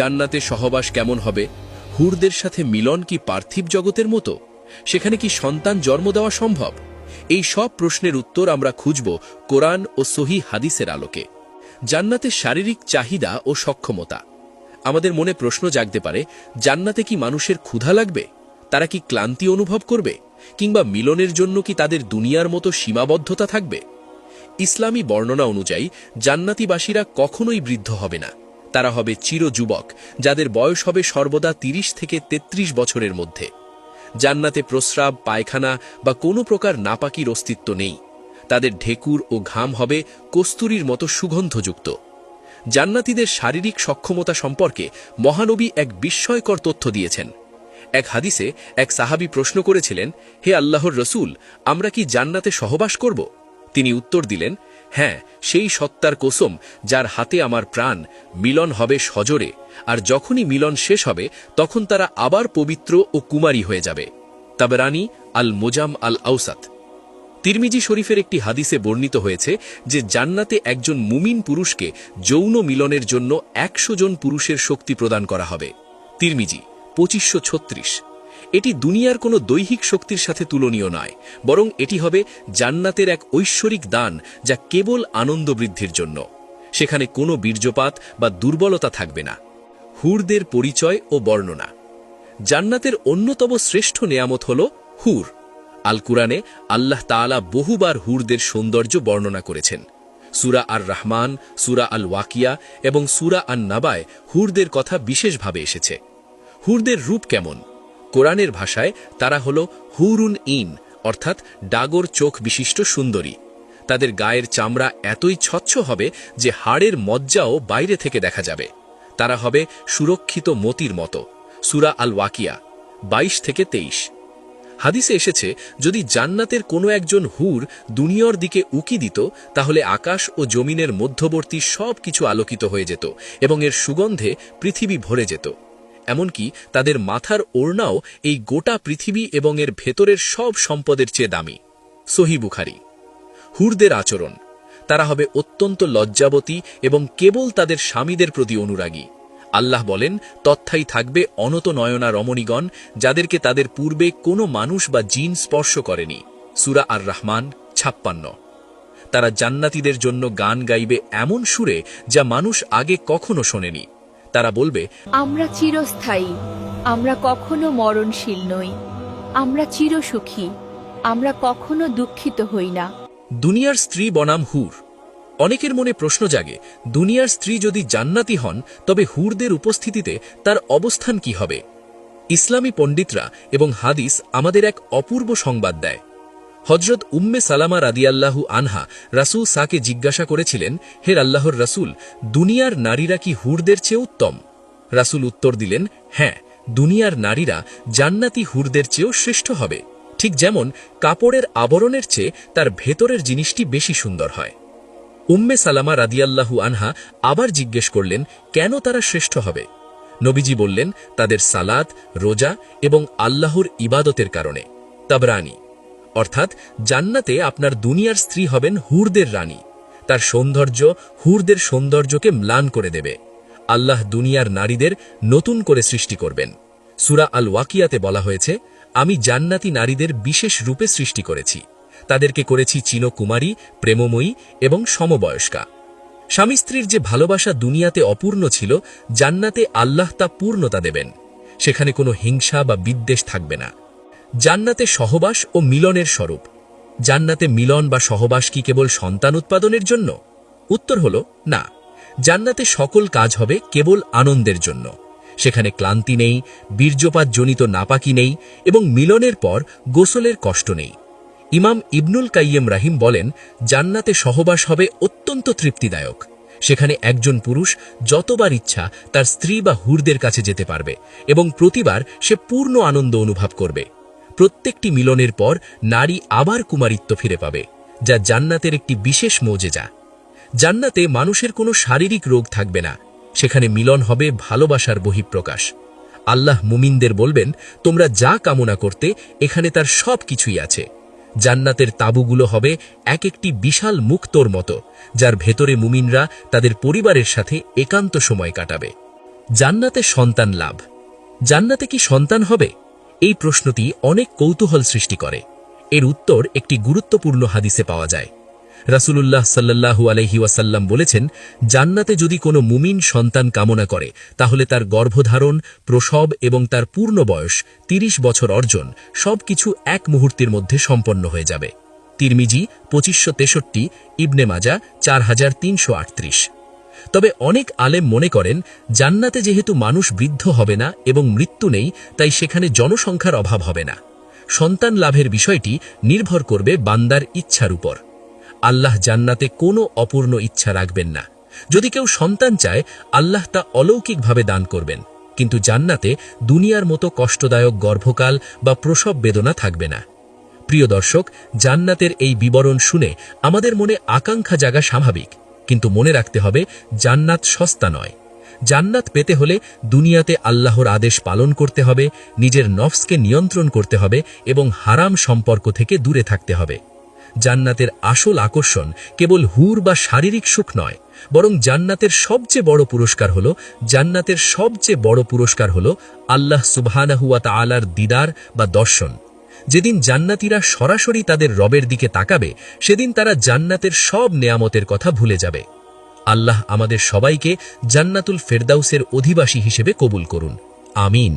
জান্নাতে সহবাস কেমন হবে? হুরদের সাথে মিলন কি পার্থিব জগতের মতো? সেখানে কি সন্তান জন্ম দেওয়া সম্ভব? এই সব প্রশ্নের উত্তর আমরা খুঁজব কোরআন ও সহিহ হাদিসের আলোকে। জান্নাতে শারীরিক চাহিদা ও সক্ষমতা। আমাদের মনে প্রশ্ন জাগতে পারে, জান্নাতে কি মানুষের ক্ষুধা লাগবে? তারা কি ক্লান্তি অনুভব করবে? কিংবা মিলনের জন্য কি তাদের দুনিয়ার মতো সীমাবদ্ধতা থাকবে? ইসলামী বর্ণনা অনুযায়ী জান্নাতীবাসীরা কখনোই বৃদ্ধ হবে না। তারা হবে চিরযুবক, যাদের বয়স হবে সর্বদা ৩০ থেকে ৩৩ বছরের মধ্যে। জান্নাতে প্রস্রাব, পায়খানা বা কোনো প্রকার নাপাকির অস্তিত্ব নেই। তাদের ঢেকুর ও ঘাম হবে কস্তুরীর মতো সুগন্ধযুক্ত। জান্নাতীদের শারীরিক সক্ষমতা সম্পর্কে মহানবী এক বিস্ময়কর তথ্য দিয়েছেন। এক হাদিসে এক সাহাবী প্রশ্ন করেছিলেন, হে আল্লাহর রসূল, আমরা কি জান্নাতে সহবাস করব? তিনি উত্তর দিলেন, হ্যাঁ, সেই সত্তার কসম যার হাতে আমার প্রাণ, মিলন হবে সজোরে, আর যখনই মিলন শেষ হবে তখন তারা আবার পবিত্র ও কুমারী হয়ে যাবে। তাবরানী আল মোজাম আল আউসাত। তিরমিজি শরীফের একটি হাদিসে বর্ণিত হয়েছে যে জান্নাতে একজন মুমিন পুরুষকে যৌন মিলনের জন্য ১০০ জন পুরুষের শক্তি প্রদান করা হবে। তিরমিজি ২৫৩৬। এটি দুনিয়ার কোনো দৈহিক শক্তির সাথে তুলনীয় নয়, বরং এটি হবে জান্নাতের এক ঐশ্বরিক দান, যা কেবল আনন্দ বৃদ্ধির জন্য। সেখানে কোনো বীর্যপাত বা দুর্বলতা থাকবে না। হুরদের পরিচয় ও বর্ণনা। জান্নাতের অন্যতম শ্রেষ্ঠ নেয়ামত হল হুর। আল কুরআনে আল্লাহ তাআলা বহুবার হুরদের সৌন্দর্য বর্ণনা করেছেন। সূরা আর রহমান, সূরা আল ওয়াকিয়া এবং সূরা আন নাবায় হুরদের কথা বিশেষভাবে এসেছে। হুরদের রূপ কেমন? কোরআনের ভাষায় তারা হল হুরুন ইন, অর্থাৎ ডাগর চোখ বিশিষ্ট সুন্দরী। তাদের গায়ের চামড়া এতই স্বচ্ছ হবে যে হাড়ের মজ্জাও বাইরে থেকে দেখা যাবে। তারা হবে সুরক্ষিত মতির মতো। সূরা আল ওয়াকিয়া ২২ থেকে ২৩। হাদিসে এসেছে, যদি জান্নাতের কোনো একজন হুর দুনিয়ার দিকে উকি দিত, তাহলে আকাশ ও জমিনের মধ্যবর্তী সব কিছু আলোকিত হয়ে যেত এবং এর সুগন্ধে পৃথিবী ভরে যেত। এমনকি তাদের মাথার ওড়নাও এই গোটা পৃথিবী এবং এর ভেতরের সব সম্পদের চেয়ে দামি। সহিহ বুখারী। হুরদের আচরণ। তারা হবে অত্যন্ত লজ্জাবতী এবং কেবল তাদের স্বামীদের প্রতি অনুরাগী। আল্লাহ বলেন, তথায় থাকবে অনত নয়না রমণীগণ, যাদেরকে তাদের পূর্বে কোনো মানুষ বা জিন স্পর্শ করেনি। সূরা আর রহমান ৫৬। তারা জান্নাতীদের জন্য গান গাইবে এমন সুরে যা মানুষ আগে কখনো শোনেনি। তারা বলবে, আমরা চিরস্থায়ী, আমরা কখনো মরণশীল নই, আমরা চিরসুখী, আমরা কখনো দুঃখিত হই না। দুনিয়ার স্ত্রী বনাম হুর। অনেকের মনে প্রশ্ন জাগে, দুনিয়ার স্ত্রী যদি জান্নাতি হন, তবে হুরদের উপস্থিতিতে তার অবস্থান কি হবে? ইসলামী পণ্ডিতরা এবং হাদিস আমাদের এক অপূর্ব সংবাদ দেয়। হজরত উম্মে সালামা রাদিয়াল্লাহু আনহা রাসূল সাকে জিজ্ঞাসা করেছিলেন, হে আল্লাহর রাসূল, দুনিয়ার নারীরা কি হুরদের চেয়ে উত্তম? রাসূল উত্তর দিলেন, হ্যাঁ, দুনিয়ার নারীরা জান্নাতি হুরদের চেয়েও শ্রেষ্ঠ হবে। ঠিক যেমন কাপড়ের আবরণের চেয়ে তার ভেতরের জিনিসটি বেশি সুন্দর হয়। উম্মে সালামা রাদিয়াল্লাহু আনহা আবার জিজ্ঞেস করলেন, কেন তারা শ্রেষ্ঠ হবে? নবীজি বললেন, তাদের সালাত, রোজা এবং আল্লাহর ইবাদতের কারণে। তাবরানী। অর্থাৎ জান্নাতে আপনার দুনিয়ার স্ত্রী হবেন হুরদের রানী। তার সৌন্দর্য হুরদের সৌন্দর্যকে ম্লান করে দেবে। আল্লাহ দুনিয়ার নারীদের নতুন করে সৃষ্টি করবেন। সূরা আল ওয়াকিয়াতে বলা হয়েছে, আমি জান্নাতি নারীদের বিশেষ রূপে সৃষ্টি করেছি। তাদেরকে করেছি চিনকুমারী, প্রেমময়ী এবং সমবয়স্কা। স্বামী স্ত্রীর যে ভালোবাসা দুনিয়াতে অপূর্ণ ছিল, জান্নাতে আল্লাহ তা পূর্ণতা দেবেন। সেখানে কোনো হিংসা বা বিদ্বেষ থাকবে না। জান্নাতে সহবাস ও মিলনের স্বরূপ। জান্নাতে মিলন বা সহবাস কি কেবল সন্তান উৎপাদনের জন্য? উত্তর হল না। জান্নাতে সকল কাজ হবে কেবল আনন্দের জন্য। সেখানে ক্লান্তি নেই, বীর্যপাতজনিত নাপাকি নেই এবং মিলনের পর গোসলের কষ্ট নেই। ইমাম ইবনুল কাইয়্যিম রাহিম বলেন, জান্নাতে সহবাস হবে অত্যন্ত তৃপ্তিদায়ক। সেখানে একজন পুরুষ যতবার ইচ্ছা তার স্ত্রী বা হুরদের কাছে যেতে পারবে এবং প্রতিবার সে পূর্ণ আনন্দ অনুভব করবে। প্রত্যেকটি মিলনের পর নারী আবার কুমারিত্ব ফিরে পাবে, যা জান্নাতের একটি বিশেষ মৌজেজা। জান্নাতে মানুষের কোনো শারীরিক রোগ থাকবে না। সেখানে মিলন হবে ভালোবাসার বহিঃপ্রকাশ। আল্লাহ মুমিনদের বলবেন, তোমরা যা কামনা করতে এখানে তার সব কিছুই আছে। জান্নাতের তাঁবুগুলো হবে এক একটি বিশাল মুক্তোর মতো, যার ভেতরে মুমিনরা তাদের পরিবারের সাথে একান্ত সময় কাটাবে। জান্নাতে সন্তান লাভ। জান্নাতে কি সন্তান হবে? এই প্রশ্নটি অনেক কৌতূহল সৃষ্টি করে। এর উত্তর একটি গুরুত্বপূর্ণ হাদিসে পাওয়া যায়। রাসূলুল্লাহ সাল্লাল্লাহু আলাইহি ওয়াসাল্লাম বলেছেন, জান্নাতে যদি কোনো মুমিন সন্তান কামনা করে তাহলে তার গর্ভধারণ, প্রসব এবং তার পূর্ণ বয়স ৩০ বছর অর্জন সবকিছু এক মুহূর্তের মধ্যে সম্পন্ন হয়ে যাবে। তিরমিজি ২৫৬৩, ইবনে মাজা ৪৩৩৮। তবে অনেক আলেম মনে করেন, জান্নাতে যেহেতু মানুষ বৃদ্ধ হবে না এবং মৃত্যু নেই, তাই সেখানে জনসংখ্যার অভাব হবে না। সন্তান লাভের বিষয়টি নির্ভর করবে বান্দার ইচ্ছার উপর। আল্লাহ জান্নাতে কোনো অপূর্ণ ইচ্ছা রাখবেন না। যদি কেউ সন্তান চায়, আল্লাহ তা অলৌকিকভাবে দান করবেন, কিন্তু জান্নাতে দুনিয়ার মতো কষ্টদায়ক গর্ভকাল বা প্রসব বেদনা থাকবে না। প্রিয় দর্শক, জান্নাতের এই বিবরণ শুনে আমাদের মনে আকাঙ্ক্ষা জাগা স্বাভাবিক, কিন্তু মনে রাখতে হবে, জান্নাত সস্তা নয়। জান্নাত পেতে হলে দুনিয়াতে আল্লাহর আদেশ পালন করতে হবে, নিজের নফসকে নিয়ন্ত্রণ করতে হবে এবং হারাম সম্পর্ক থেকে দূরে থাকতে হবে। জান্নাতের আসল আকর্ষণ কেবল হুর বা শারীরিক সুখ নয়, বরং জান্নাতের সবচেয়ে বড় পুরস্কার হল আল্লাহ সুবহানাহু ওয়া তাআলার দিদার বা দর্শন। যেদিন জান্নাতীরা সরাসরি তাদের রবের দিকে তাকাবে, সেদিন তারা জান্নাতের সব নেয়ামতের কথা ভুলে যাবে। আল্লাহ আমাদের সবাইকে জান্নাতুল ফেরদাউসের অধিবাসী হিসেবে কবুল করুন। আমিন।